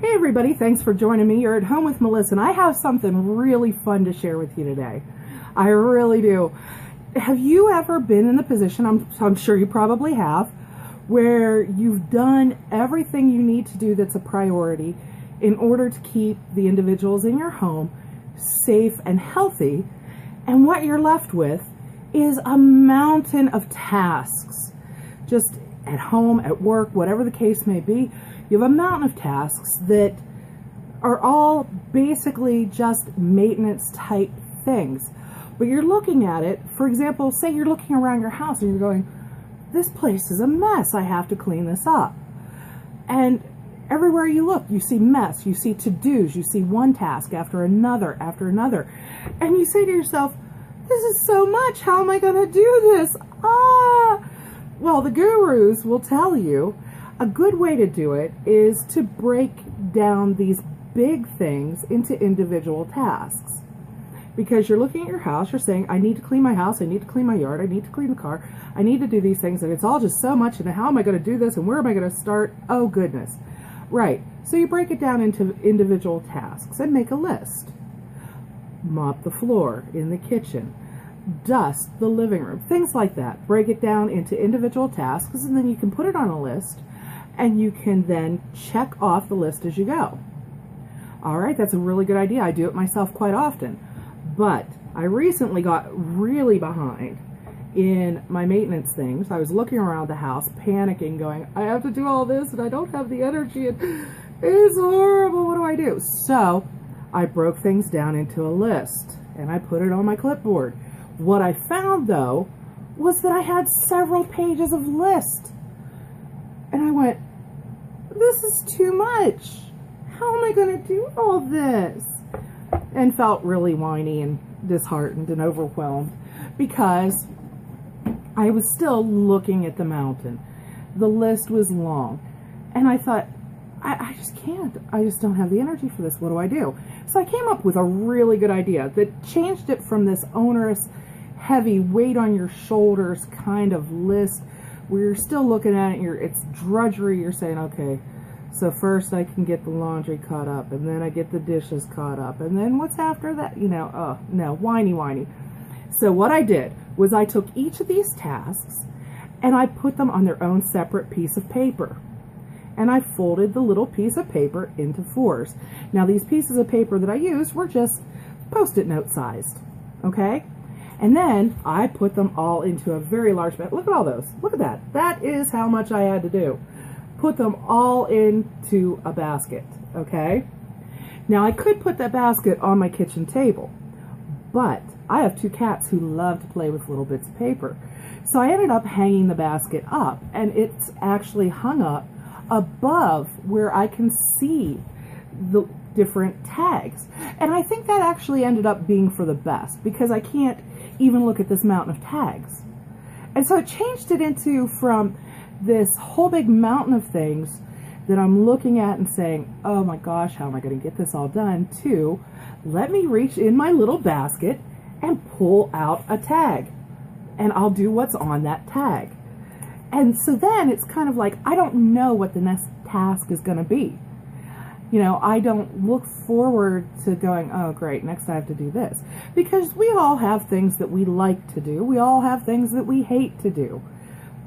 Hey everybody, thanks for joining me. You're at home with Melissa, and I have something really fun to share with you today. I really do. Have you ever been in the position, I'm sure you probably have, where you've done everything you need to do that's a priority in order to keep the individuals in your home safe and healthy, and what you're left with is a mountain of tasks. Just at home, at work, whatever the case may be, you have a mountain of tasks that are all basically just maintenance type things. But you're looking at it, for example, say you're looking around your house and you're going, this place is a mess, I have to clean this up. And everywhere you look, you see mess, you see to-dos, you see one task after another, and you say to yourself, this is so much, how am I going to do this? Well, the gurus will tell you a good way to do it is to break down these big things into individual tasks. Because you're looking at your house, you're saying, I need to clean my house, I need to clean my yard, I need to clean the car, I need to do these things, and it's all just so much, and how am I going to do this, and where am I going to start? Oh, goodness. Right. So you break it down into individual tasks and make a list. Mop the floor in the kitchen. Dust the living room. Things like that. Break it down into individual tasks, and then you can put it on a list, and you can then check off the list as you go. All right, that's a really good idea. I do it myself quite often. But I recently got really behind in my maintenance things. I was looking around the house, panicking, going, I have to do all this, and I don't have the energy, and it's horrible. What do I do? So I broke things down into a list, and I put it on my clipboard. What I found, though, was that I had several pages of list. And I went, this is too much. How am I going to do all this? And felt really whiny and disheartened and overwhelmed because I was still looking at the mountain. The list was long. And I thought, I just can't. I just don't have the energy for this. What do I do? So I came up with a really good idea that changed it from this onerous, heavy, weight on your shoulders kind of list where you're still looking at it, it's drudgery. You're saying, okay, so first I can get the laundry caught up, and then I get the dishes caught up, and then what's after that? Oh, no, whiny. So what I did was I took each of these tasks and I put them on their own separate piece of paper. And I folded the little piece of paper into fours. Now these pieces of paper that I used were just Post-it note sized, okay? And then I put them all into a very large basket. Look at all those. Look at that. That is how much I had to do. Put them all into a basket, okay? Now I could put that basket on my kitchen table, but I have two cats who love to play with little bits of paper. So I ended up hanging the basket up, and it's actually hung up above where I can see the different tags. And I think that actually ended up being for the best because I can't even look at this mountain of tags. And so it changed it into from this whole big mountain of things that I'm looking at and saying, oh my gosh, how am I going to get this all done, to let me reach in my little basket and pull out a tag, and I'll do what's on that tag. And so then it's kind of like, I don't know what the next task is going to be. I don't look forward to going, oh great, next I have to do this. Because we all have things that we like to do. We all have things that we hate to do.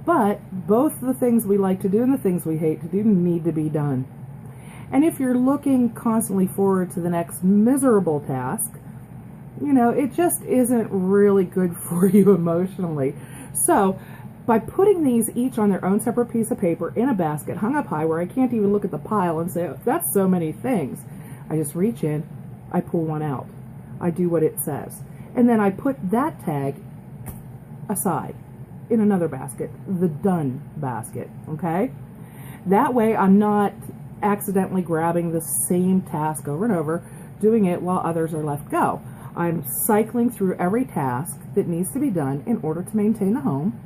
But both the things we like to do and the things we hate to do need to be done. And if you're looking constantly forward to the next miserable task, it just isn't really good for you emotionally. So by putting these each on their own separate piece of paper in a basket hung up high where I can't even look at the pile and say, oh, that's so many things, I just reach in, I pull one out, I do what it says, and then I put that tag aside in another basket, the done basket, okay? That way I'm not accidentally grabbing the same task over and over, doing it while others are left go. I'm cycling through every task that needs to be done in order to maintain the home,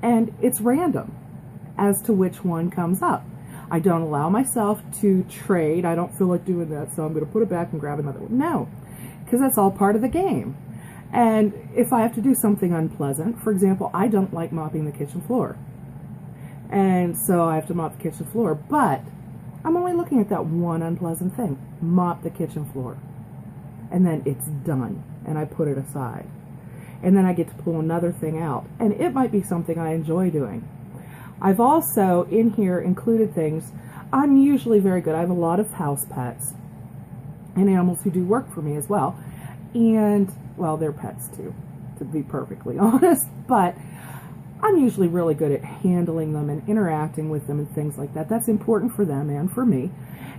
and it's random as to which one comes up. I don't allow myself to trade. I don't feel like doing that, so I'm going to put it back and grab another one. No, because that's all part of the game. And if I have to do something unpleasant, for example, I don't like mopping the kitchen floor. And so I have to mop the kitchen floor, but I'm only looking at that one unpleasant thing. Mop the kitchen floor. And then it's done. And I put it aside. And then I get to pull another thing out. And it might be something I enjoy doing. I've also, in here, included things. I'm usually very good. I have a lot of house pets. And animals who do work for me as well. And, well, they're pets too, to be perfectly honest. But I'm usually really good at handling them and interacting with them and things like that. That's important for them and for me.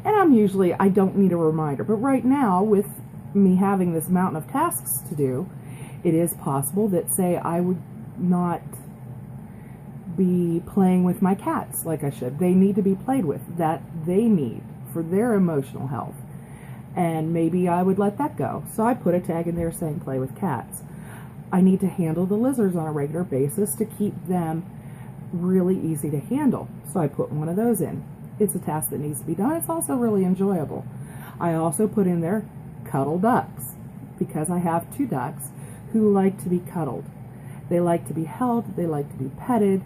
And I don't need a reminder. But right now, with me having this mountain of tasks to do, it is possible that, say, I would not be playing with my cats like I should. They need to be played with. That they need for their emotional health. And maybe I would let that go. So I put a tag in there saying play with cats. I need to handle the lizards on a regular basis to keep them really easy to handle. So I put one of those in. It's a task that needs to be done. It's also really enjoyable. I also put in there cuddle ducks, because I have 2 ducks who like to be cuddled. They like to be held. They like to be petted.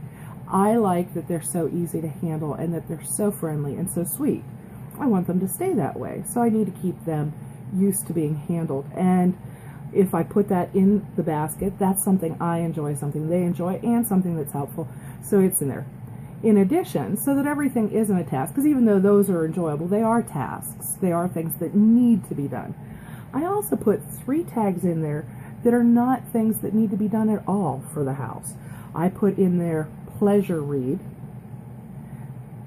I like that they're so easy to handle and that they're so friendly and so sweet. I want them to stay that way. So I need to keep them used to being handled. And if I put that in the basket, that's something I enjoy, something they enjoy, and something that's helpful. So it's in there. In addition, so that everything isn't a task, because even though those are enjoyable, they are tasks. They are things that need to be done. I also put 3 tags in there that are not things that need to be done at all for the house. I put in there pleasure read.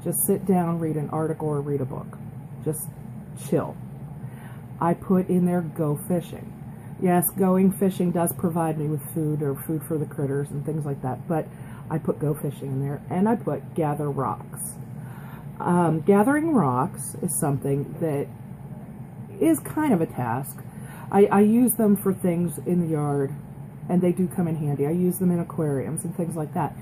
Just sit down, read an article, or read a book. Just chill. I put in there go fishing. Yes, going fishing does provide me with food, or food for the critters and things like that, but I put go fishing in there. And I put gather rocks. Gathering rocks is something that is kind of a task. I use them for things in the yard, and they do come in handy. I use them in aquariums and things like that.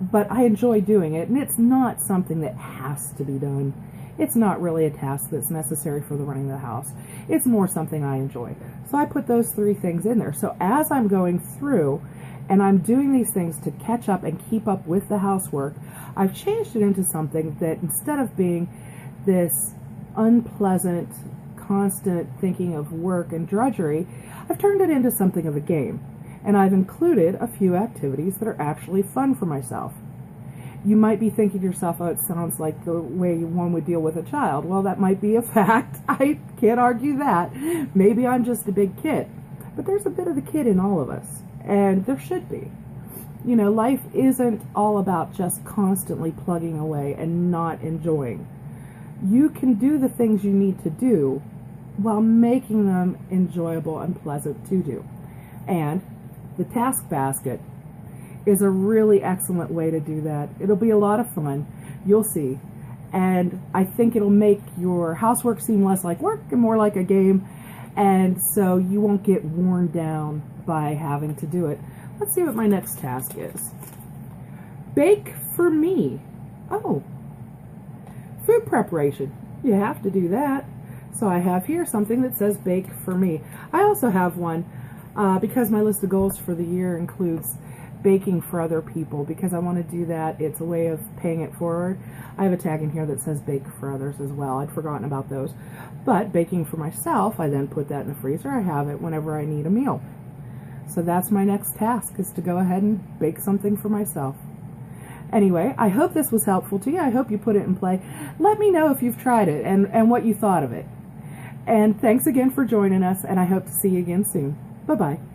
But I enjoy doing it, and it's not something that has to be done. It's not really a task that's necessary for the running of the house. It's more something I enjoy. So I put those 3 things in there. So as I'm going through and I'm doing these things to catch up and keep up with the housework, I've changed it into something that, instead of being this unpleasant, constant thinking of work and drudgery, I've turned it into something of a game. And I've included a few activities that are actually fun for myself. You might be thinking to yourself, oh, it sounds like the way one would deal with a child. Well, that might be a fact. I can't argue that. Maybe I'm just a big kid. But there's a bit of the kid in all of us. And there should be. You know, life isn't all about just constantly plugging away and not enjoying. You can do the things you need to do while making them enjoyable and pleasant to do. And the task basket is a really excellent way to do that. It'll be a lot of fun. You'll see. And I think it'll make your housework seem less like work and more like a game. And so you won't get worn down by having to do it. Let's see what my next task is. Bake for me. Oh, food preparation. You have to do that. So I have here something that says bake for me. I also have one because my list of goals for the year includes baking for other people, because I want to do that. It's a way of paying it forward. I have a tag in here that says bake for others as well. I'd forgotten about those. But baking for myself, I then put that in the freezer. I have it whenever I need a meal. So that's my next task, is to go ahead and bake something for myself. Anyway, I hope this was helpful to you. I hope you put it in play. Let me know if you've tried it and what you thought of it. And thanks again for joining us, and I hope to see you again soon. Bye-bye.